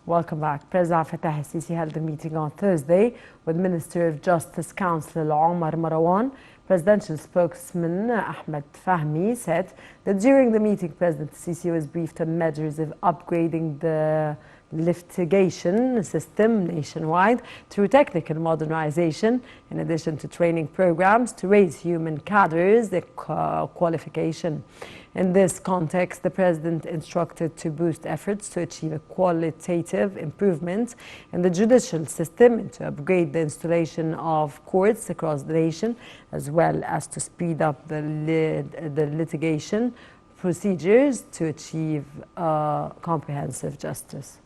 Welcome back. President Fattah al-Sisi held a meeting on Thursday with Minister of Justice Counsel Omar Marwan. Presidential spokesman Ahmed Fahmy said that during the meeting, President al-Sisi was briefed on measures of upgrading the litigation system nationwide through technical modernization, in addition to training programs to raise human cadres qualification. In this context, the President instructed to boost efforts to achieve a qualitative improvement in the judicial system and to upgrade the installation of courts across the nation, as well as to speed up the litigation procedures to achieve comprehensive justice.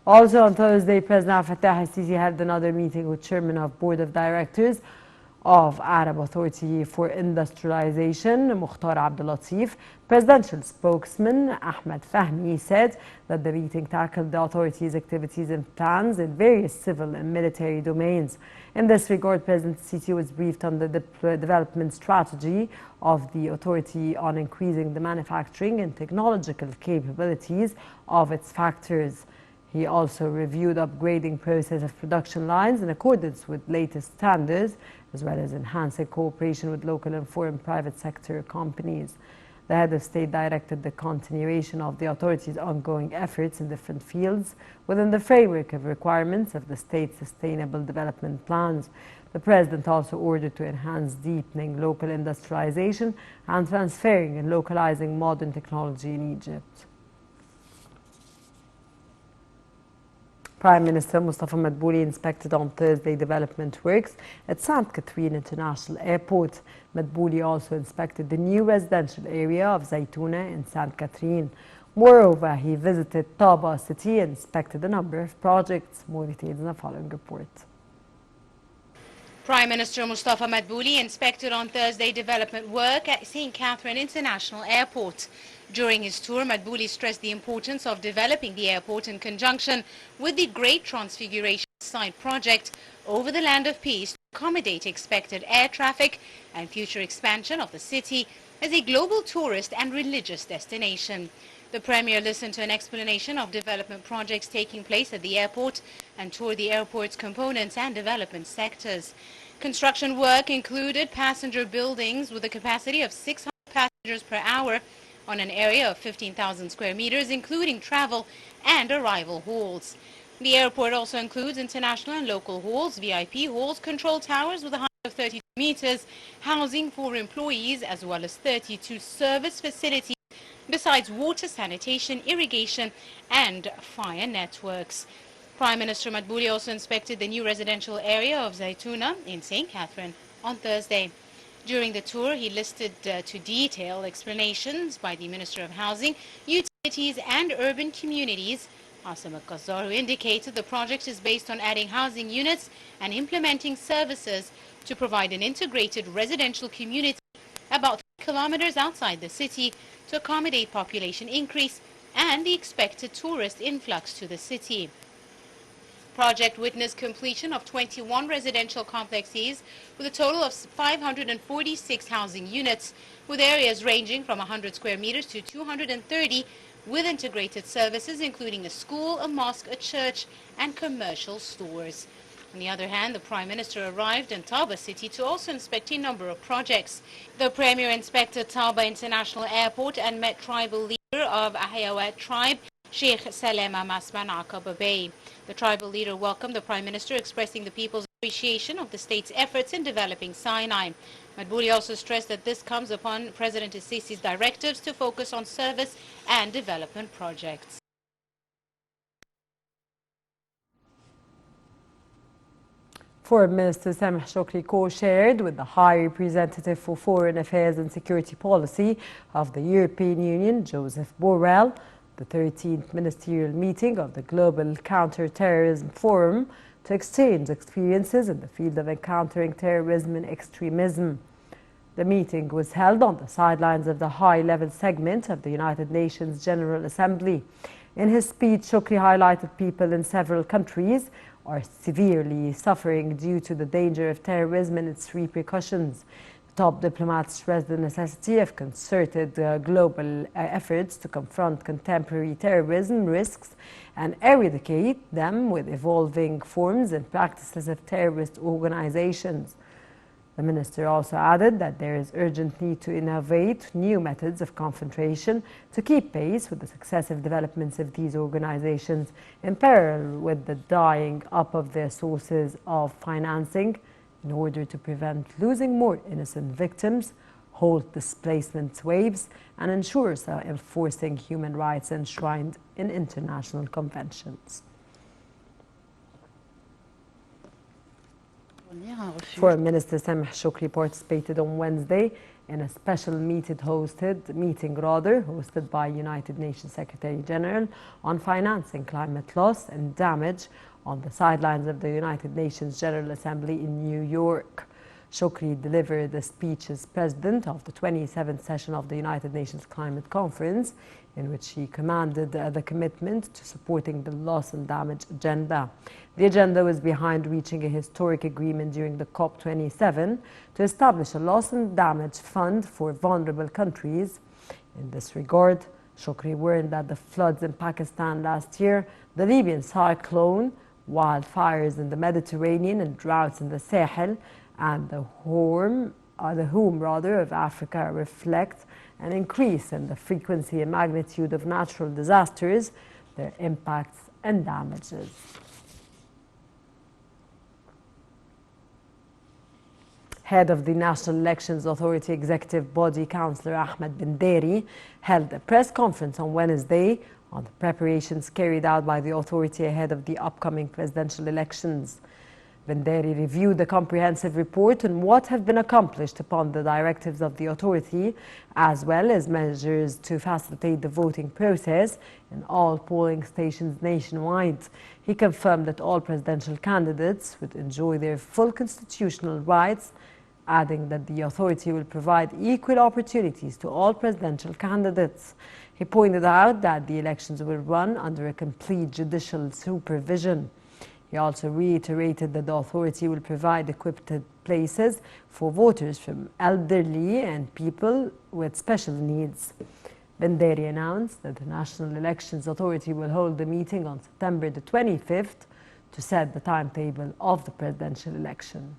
Also on Thursday, President Fattah al-Sisi held another meeting with Chairman of Board of Directors of Arab Authority for Industrialization, Mukhtar Abdulatif. Presidential spokesman Ahmed Fahmy said that the meeting tackled the authority's activities and plans in various civil and military domains. In this regard, President Sisi was briefed on the development strategy of the authority on increasing the manufacturing and technological capabilities of its factories. He also reviewed upgrading process of production lines in accordance with latest standards, as well as enhancing cooperation with local and foreign private sector companies. The head of state directed the continuation of the authority's ongoing efforts in different fields within the framework of requirements of the state's sustainable development plans. The president also ordered to enhance deepening local industrialization and transferring and localizing modern technology in Egypt. Prime Minister Mustafa Madbouli inspected on Thursday development works at St. Catherine International Airport. Madbouli also inspected the new residential area of Zaytuna in St. Catherine. Moreover, he visited Taba City and inspected a number of projects. More details in the following report. Prime Minister Mustafa Madbouli inspected on Thursday development work at St. Catherine International Airport. During his tour, Madbouli stressed the importance of developing the airport in conjunction with the Great Transfiguration Site project over the Land of Peace to accommodate expected air traffic and future expansion of the city as a global tourist and religious destination. The Premier listened to an explanation of development projects taking place at the airport and toured the airport's components and development sectors. Construction work included passenger buildings with a capacity of 600 passengers per hour on an area of 15,000 square meters, including travel and arrival halls. The airport also includes international and local halls, VIP halls, control towers with a height of 32 meters, housing for employees, as well as 32 service facilities, besides water, sanitation, irrigation, and fire networks. Prime Minister Madbouli also inspected the new residential area of Zaytuna in St. Catherine on Thursday. During the tour, he listened to detailed explanations by the Minister of Housing, Utilities and Urban Communities, Asim Al-Qazzar, who indicated the project is based on adding housing units and implementing services to provide an integrated residential community about 3 kilometers outside the city to accommodate population increase and the expected tourist influx to the city. Project witnessed completion of 21 residential complexes with a total of 546 housing units, with areas ranging from 100 square meters to 230, with integrated services including a school, a mosque, a church, and commercial stores. On the other hand, the Prime Minister arrived in Taba City to also inspect a number of projects. The Premier inspected Taba International Airport and met tribal leader of Ahayawat tribe, Sheikh Salema Masman Aqaba Bey. The tribal leader welcomed the Prime Minister, expressing the people's appreciation of the state's efforts in developing Sinai. Madbouli also stressed that this comes upon President al-Sisi's directives to focus on service and development projects. Foreign Minister Sameh Shokri co-chaired with the High Representative for Foreign Affairs and Security Policy of the European Union, Joseph Borrell, the 13th ministerial meeting of the Global Counter-Terrorism Forum to exchange experiences in the field of encountering terrorism and extremism. The meeting was held on the sidelines of the high-level segment of the United Nations General Assembly. In his speech, Shokri highlighted people in several countries are severely suffering due to the danger of terrorism and its repercussions. Top diplomats stressed the necessity of concerted global efforts to confront contemporary terrorism risks and eradicate them with evolving forms and practices of terrorist organizations. The minister also added that there is urgent need to innovate new methods of confrontation to keep pace with the successive developments of these organizations in parallel with the drying up of their sources of financing in order to prevent losing more innocent victims, halt displacement waves, and ensure enforcing human rights enshrined in international conventions. Foreign Minister Sameh Shoukry participated on Wednesday in a special meeting hosted by United Nations Secretary General on financing climate loss and damage on the sidelines of the United Nations General Assembly in New York. Shoukry delivered the speech as president of the 27th session of the United Nations Climate Conference, in which he commanded the commitment to supporting the loss and damage agenda. The agenda was behind reaching a historic agreement during the COP27 to establish a loss and damage fund for vulnerable countries. In this regard, Shoukry warned that the floods in Pakistan last year, the Libyan cyclone, wildfires in the Mediterranean and droughts in the Sahel and the Horn of Africa reflect an increase in the frequency and magnitude of natural disasters, their impacts and damages. Head of the National Elections Authority Executive Body, Councillor Ahmed Binderi, held a press conference on Wednesday on the preparations carried out by the authority ahead of the upcoming presidential elections. Binderi reviewed the comprehensive report on what have been accomplished upon the directives of the authority, as well as measures to facilitate the voting process in all polling stations nationwide. He confirmed that all presidential candidates would enjoy their full constitutional rights, adding that the authority will provide equal opportunities to all presidential candidates. He pointed out that the elections will run under a complete judicial supervision. He also reiterated that the authority will provide equipped places for voters from elderly and people with special needs. Binderi announced that the National Elections Authority will hold a meeting on September the 25th to set the timetable of the presidential election.